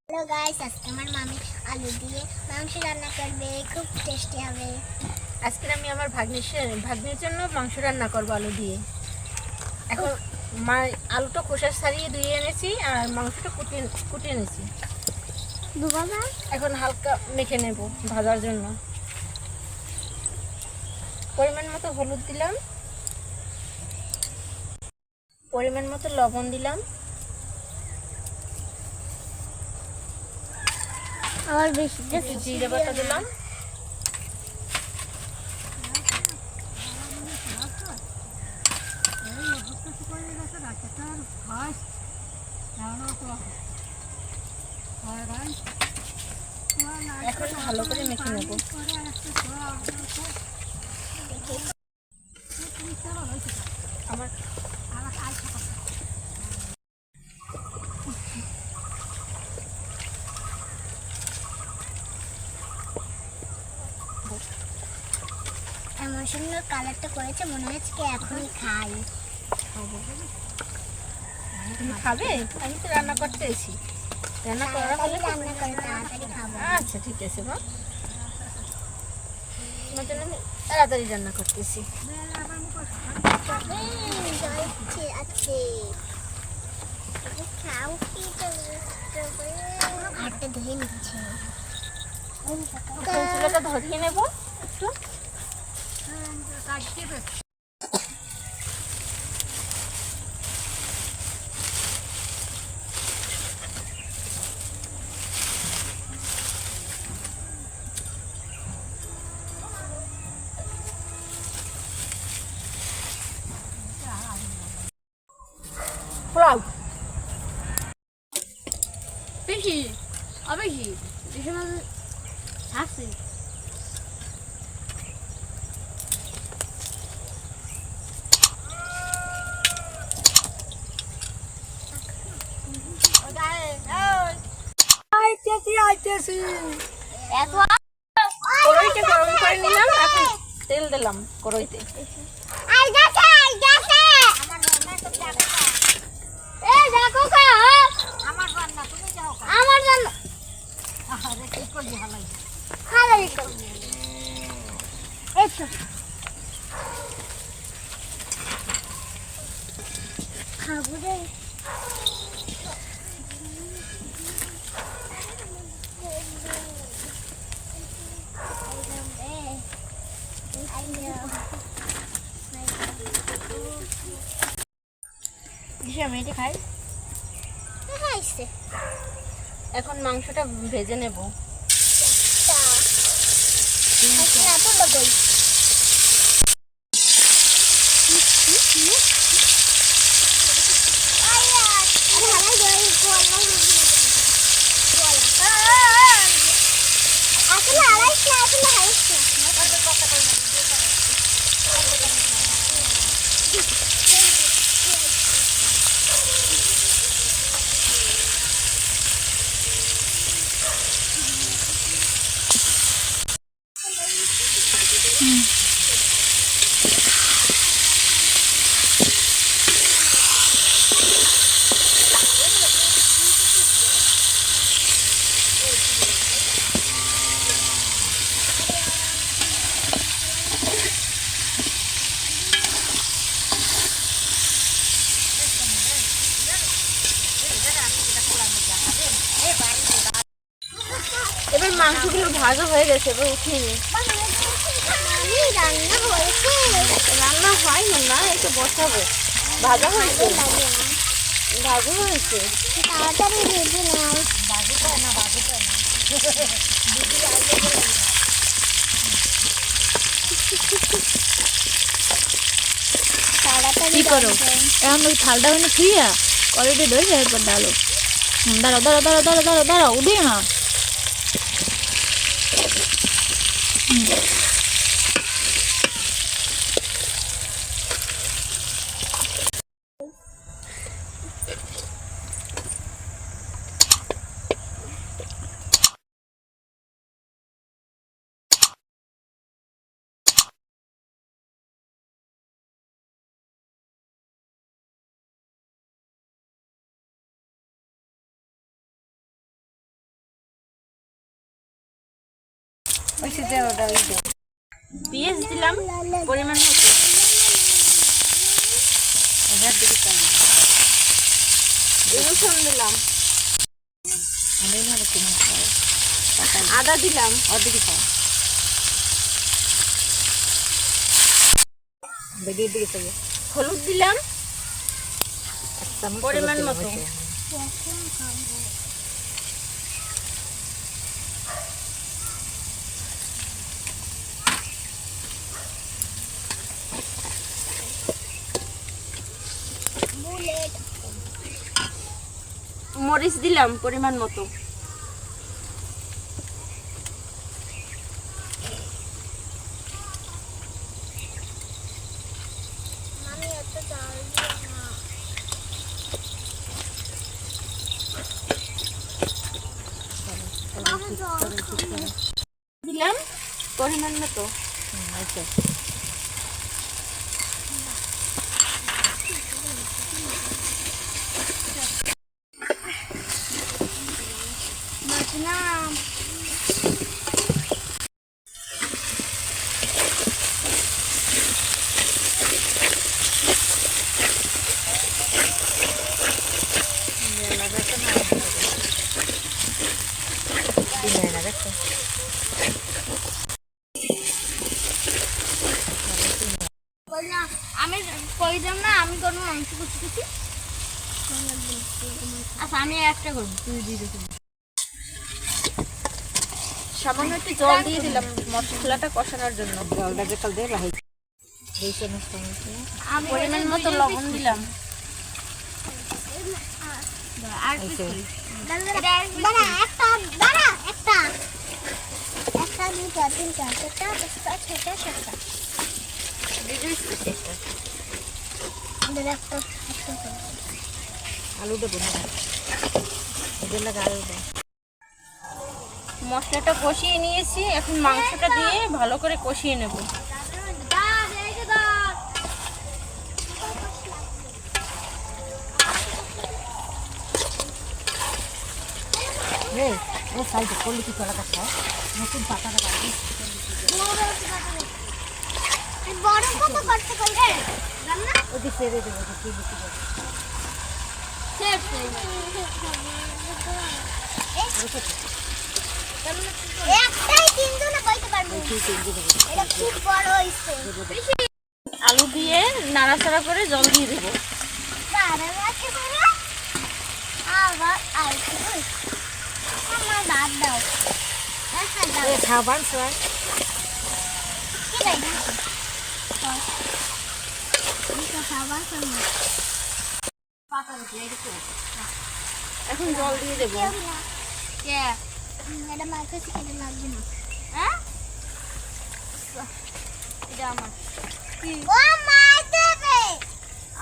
Hello guys, আজকে আমার মামি আলু দিয়ে মাংস রান্না করবে, খুব টেস্টি হবে। আজকে আমি আমার ভাগ্নির জন্য মাংস রান্না করবো আলু দিয়ে। এখন আলুটা খোসা ছাড়িয়ে ধুয়ে এনেছি আর মাংসটা কুটিয়ে এনেছি। বাবা এখন হালকা মেখে নেব ভাজার জন্য। পরিমাণ মতো হলুদ দিলাম, পরিমাণ মতো লবণ দিলাম, আর বেশি একটু জিরে বাটা দিলাম, এখন ভালো করে মেখে নেব। আমার এমন সুন্দর কালারটা করেছে, মনে হচ্ছে কি এখনই খাই। তুমি খাবে? আমি তো রান্না করতে এসি, রান্না করা হলে রান্না করে তাড়াতাড়ি খাবো। আচ্ছা ঠিক আছে মা, তোমার জন্য আমি তাড়াতাড়ি রান্না করতেছি। আছে খাও কি হাতটা ধুয়ে নিচ্ছে। চুলাটা ধরিয়ে নেব একটু। পোলাও বেশি বেশি বেশি মানে থাকছে কড়াইটা গরম করে নিলাম, এখন তেল দিলাম কড়াইতে। খাবো রে। আমি এটা খাই। এখন মাংসটা ভেজে নেব। এবার মাংসগুলো ভাজা হয়ে গেছে, এবার উঠিয়ে নিই। রান্না হয়নি না, একটু বসাবো। ভাজা হয়েছে, ভাজা হয়েছে। তাড়াতাড়ি ভেজে নাও। কি করো এখন ওই থালটা মানে ছুঁয়া কড়াইটা ধরে এরপর ডালো। দাঁড়াও দাঁড়াও দাঁড়াও দাঁড়াও দাঁড়াও দাঁড়াও উঠে না। পেঁয়াজ দিলাম পরিমাণ মতো, রসুন দিলাম, আদা দিলাম, হলুদ দিলাম পরিমাণ মতো, মরিচ দিলাম পরিমাণ মতো, মামি এত জাল দিও না। মামি জল খাবে। দিলাম পরিমাণ মতো, বাটলাম। বললাম আমি কইলাম না আমি কোনো মাংস কুচি কুচি। আচ্ছা আমি একটা করবো, তুই দিয়ে দিবি। সামান্য একটু জল দিয়ে দিলাম মশলাটা কষানোর জন্য, পরিমাণ মতো লবণ দিলাম, আর কিছু দাঁড়া একটা দাঁড়া একটা একটা দুটা তিনটা চারটা পাঁচটা ছয়টা সাতটা একটা একটা করে। আলু দেবো না, এদের লাগে আলু দেবো। মশলাটা কষিয়ে নিয়েছি, এখন মাংসটা দিয়ে ভালো করে কষিয়ে নেব। সাইডে করলে কি চলা কাছে নতুন পাতাটা বাড়ি বড় কত করতে পারবে রান্না ওটি ছেড়ে দেবো, কি বুঝতে পারবে। একটাই তিনজনে কইতে পারবো। এটা খুব বড় হইছে। আলু দিয়ে নাড়াচাড়া করে জল দিয়ে দেবো। রাখি বড় আবার আইতে আমার দাঁত দাও। হ্যাঁ দাও। খাবার সবাই কি দেই না এটা খাবার সময় পাতা দিয়ে দিতে, এখন জল দিয়ে দেবো। কে এটা মাকে শিখতে লাগবে না। হ্যাঁ এটা আমার, ও মাই দেবে।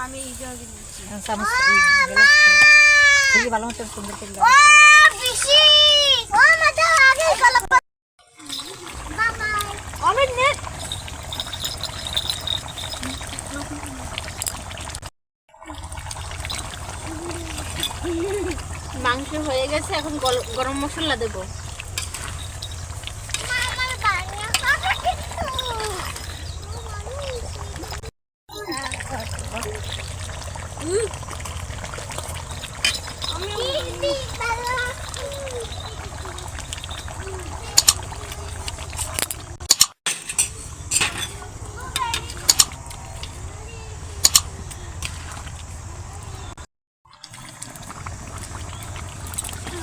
আমি জল দিয়ে দিচ্ছি। চামচ ভালো মতো সুন্দর করে ও বিশি ও মাথা আগে গলা বাবা আমি নেট মাংস হয়ে গেছে, এখন গরম মশলা দেবো। আমার বানিয়া খাবে কিন্তু আমি ভালো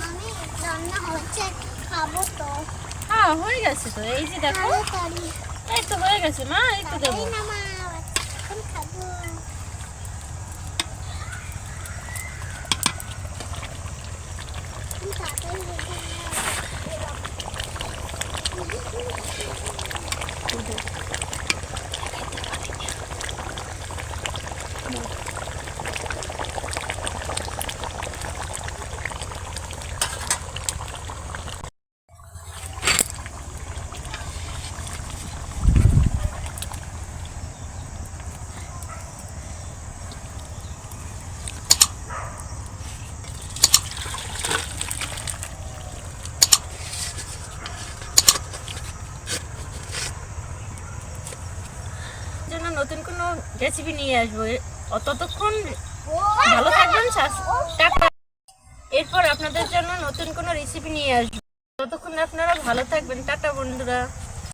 আমি রান্না হচ্ছে খাবো তো হ্যাঁ হয়ে গেছে তো, এই যে দেখো, তাড়াতাড়ি এই তো হয়ে গেছে মা, এই তো দেবো। এই না মা এখন খাবো তাড়াতাড়ি দেখো নতুন কোনো রেসিপি নিয়ে আসবো। ততক্ষণ ভালো থাকবেন, টাটা। এরপর আপনাদের জন্য নতুন কোনো রেসিপি নিয়ে আসবো। ততক্ষণ আপনারা ভালো থাকবেন, টাটা বন্ধুরা।